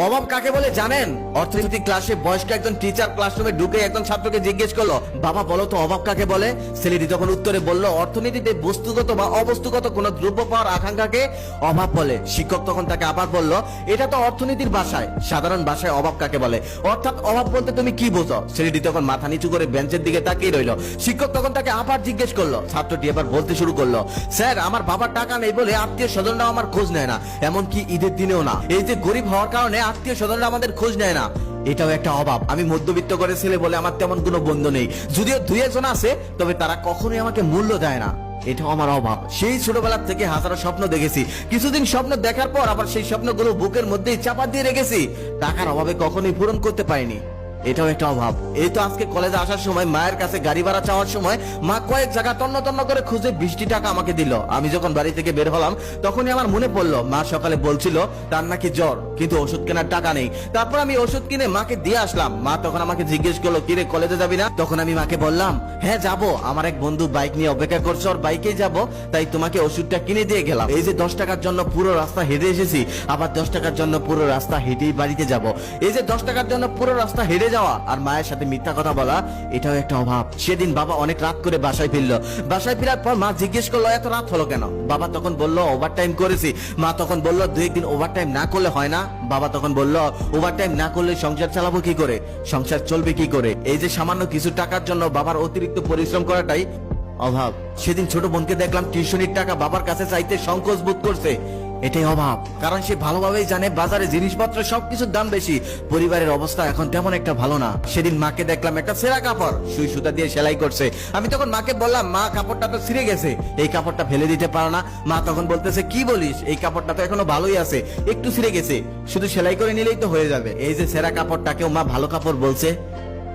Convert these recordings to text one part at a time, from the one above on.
অভাব কাকে বলে জানেন? অর্থনীতি ক্লাসে বয়স্ক একজন টিচার ক্লাসরুমে ঢুকে একজন ছাত্রকে জিজ্ঞেস করলো, বাবা বলো তো অভাব কাকে বলে? ছেলেটি তখন উত্তরে বলল, অর্থনীতিতে বস্তুগত বা অবস্তুগত কোন দ্রব্য পাওয়ার আকাঙ্ক্ষাকে অভাব বলে। শিক্ষক তখন তাকে আবার বলল, এটা তো অর্থনীতির ভাষায়, সাধারণ ভাষায় অভাব কাকে বলে? অর্থাৎ অভাব বলতে তুমি কি বোঝো? ছেলেটি তখন মাথা নিচু করে বেঞ্চের দিকে তাকিয়ে রইল। শিক্ষক তখন তাকে আবার জিজ্ঞেস করলো। ছাত্রটি এবার বলতে শুরু করলো, স্যার আমার বাবার টাকা নেই বলে আত্মীয় স্বজনরাও আমার খোঁজ নেয় না, এমনকি ঈদের দিনেও না। এই যে গরিব হওয়ার কারণে আত্মীয় স্বজনরা আমাদের খোঁজ নেয় না, এটাও একটা অভাব। আমি মধ্যবিত্ত করে ছেলে বলে আমার তেমন কোনো বন্ধু নেই, যদিও দুই একজন আছে, তবে তারা কখনোই আমাকে মূল্য দেয় না, এটাও আমার অভাব। সেই ছোটবেলা থেকে হাজারো স্বপ্ন দেখেছি, কিছুদিন স্বপ্ন দেখার পর আবার সেই স্বপ্নগুলো বুকের মধ্যেই চাপা দিয়ে রেখেছি, টাকার অভাবে কখনোই পূরণ করতে পারিনি, এটাও একটা অভাব। এই তো আজকে কলেজে আসার সময় মায়ের কাছে গাড়ি ভাড়া চাওয়ার সময় মা কয়েক জায়গা তন্ন তন্ন করে খুঁজে 20টি টাকা আমাকে দিল। আমি যখন বাড়ি থেকে বের হলাম তখনই আমার মনে পড়লো মা সকালে বলছিল তার নাকি জ্বর, কিন্তু ওষুধ কেনার টাকা নেই। তারপর আমি ওষুধ কিনে মাকে দিয়ে আসলাম। মা তখন আমাকে জিজ্ঞেস করলো, কিরে কলেজে যাবি না? তখন আমি মাকে বললাম, হ্যাঁ যাবো, আমার এক বন্ধু বাইক নিয়ে অপেক্ষা করছে, ওর বাইকেই যাবো, তাই তোমাকে ওষুধটা কিনে দিয়ে গেলাম। এই যে 10 টাকার জন্য পুরো রাস্তা হেঁটে এসেছি, আবার 10 টাকার জন্য পুরো রাস্তা হেঁটেই বাড়িতে যাব। এই যে 10 টাকার জন্য পুরো রাস্তা হেঁটে যাওয়া আর মায়ের সাথে মিথ্যা কথা বলা, এটাও একটা অভাব। সেদিন বাবা অনেক রাত করে বাসায় ফিরলো। বাসায় ফেরার পর মা জিজ্ঞেস করলো, এত রাত হলো কেন? বাবা তখন বললো, ওভারটাইম করেছি। মা তখন বললো, 2-1 দিন ওভারটাইম না করলে হয় না? বাবা তখন বললো, ওভারটাইম না করলে সংসার চালাবো কি করে, সংসার চলবে কি করে? এই যে সামান্য কিছু টাকার জন্য বাবার অতিরিক্ত পরিশ্রম করাটাই অভাব। সেদিন ছোট বোনকে দেখলাম টিউশনির টাকা বাবার কাছে চাইতে সংকোচ বোধ করছে, এটাই অভাব। কারণ সে ভালোভাবেই জানে বাজারে জিনিসপত্র সবকিছুর দাম বেশি, পরিবারের অবস্থা এখন তেমন একটা ভালো না। সেদিন মাকে দেখলাম একটা ছেঁড়া কাপড় সুই সুতা দিয়ে সেলাই করছে। আমি তখন মাকে বললাম, মা কাপড়টা তো ছিঁড়ে গেছে, এই কাপড়টা ফেলে দিতে পারো না? মা তখন বলতেছে, কি বলিস, এই কাপড়টা তো এখনো ভালোই আছে, একটু ছিঁড়ে গেছে, শুধু সেলাই করে নিলেই তো হয়ে যাবে। এই যে ছেঁড়া কাপড়টাকেও মা ভালো কাপড় বলছে,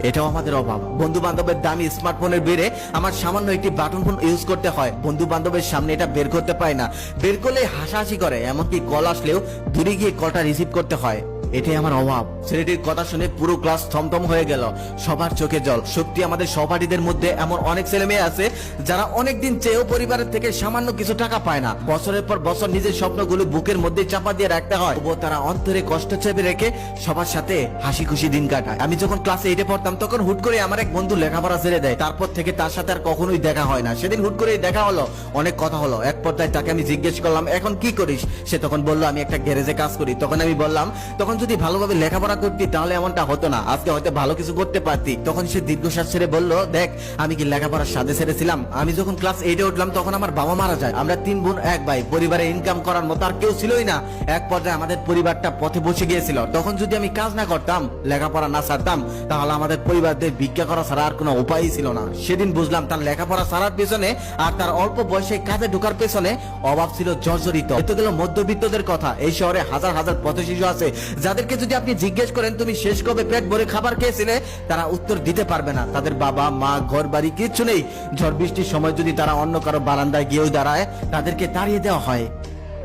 এটাও আমাদের অভাব। বন্ধু বান্ধবের দামি স্মার্টফোনের বেড়ে আমার সামান্য একটি বাটন ফোন ইউজ করতে হয়, বন্ধু বান্ধবের সামনে এটা বের করতে পায় না, বের করলে হাসাহাসি করে, এমনকি কল আসলেও দূরে গিয়ে কলটা রিসিভ করতে হয়, এটাই আমার অভাব। ছেলেটির কথা শুনে পুরো ক্লাস থমথম হয়ে গেল, সবার চোখে জল। সত্যি আমাদের সহপাঠীদের মধ্যে এমন অনেক ছেলে মেয়ে আছে যারা অনেকদিন চেয়েও পরিবারের থেকে সামান্য কিছু টাকা পায় না, বছরের পর বছর নিজের স্বপ্নগুলো বুকের মধ্যে চাপা দিয়ে রাখতে হয়, তবুও তারা অন্তরে কষ্ট চেপে রেখে সবার সাথে হাসি খুশি দিন কাটায়। আমি যখন ক্লাসে 8-এ পড়তাম তখন হুট করে আমার এক বন্ধু লেখাপড়া ছেড়ে দেয়, তারপর থেকে তার সাথে আর কখনোই দেখা হয় না। সেদিন হুট করে দেখা হলো, অনেক কথা হলো। এক পর্যায়ে তাকে আমি জিজ্ঞেস করলাম, এখন কি করিস? সে তখন বললো, আমি একটা গ্যারেজে কাজ করি। তখন আমি বললাম, তখন যদি ভালোভাবে লেখাপড়া করতি তাহলে এমনটা হতো না, আজকে হয়তো ভালো কিছু করতে পারতি। তখন সে দীর্ঘশ্বাস ছেড়ে বলল, দেখ আমি কি লেখাপড়ার সাথে ছেড়েছিলাম? আমি যখন ক্লাস 8-এ উঠলাম তখন আমার বাবা মারা যায়, আমরা 3 বোন 1 ভাই, পরিবারে ইনকাম করার মতো আর কেউ ছিলই না। এক পর্যায়ে আমাদের পরিবারটা পথে বসে গিয়েছিল। তখন যদি আমি কাজ না করতাম, লেখাপড়া না ছাড়তাম, তাহলে আমাদের পরিবারদের ভিক্ষা করা ছাড়া আর কোনো উপায়ই ছিল না। সেদিন বুঝলাম তার লেখাপড়া ছাড়ার পেছনে আর তার অল্প বয়সে কাজে ঢোকার পেছনে অভাব ছিল জর্জরিত। এতে গেল মধ্যবিত্তদের কথা। এই শহরে হাজার হাজার পথ শিশু আছে যাদেরকে যদি আপনি জিজ্ঞেস করেন তুমি শেষ কবে পেট ভরে খাবার খেয়েছিলে, তারা উত্তর দিতে পারবে না। তাদের বাবা মা ঘর বাড়ি কিচ্ছু নেই। ঝড় বৃষ্টির সময় যদি তারা অন্য কারো বারান্দায় গিয়েও দাঁড়ায়, তাদেরকে তাড়িয়ে দেওয়া হয়,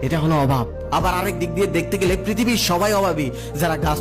এটা হলো অভাব। আবার আরেক দিক দিয়ে দেখতে গেলে পৃথিবীর সবাই অভাবী, যারা গাছ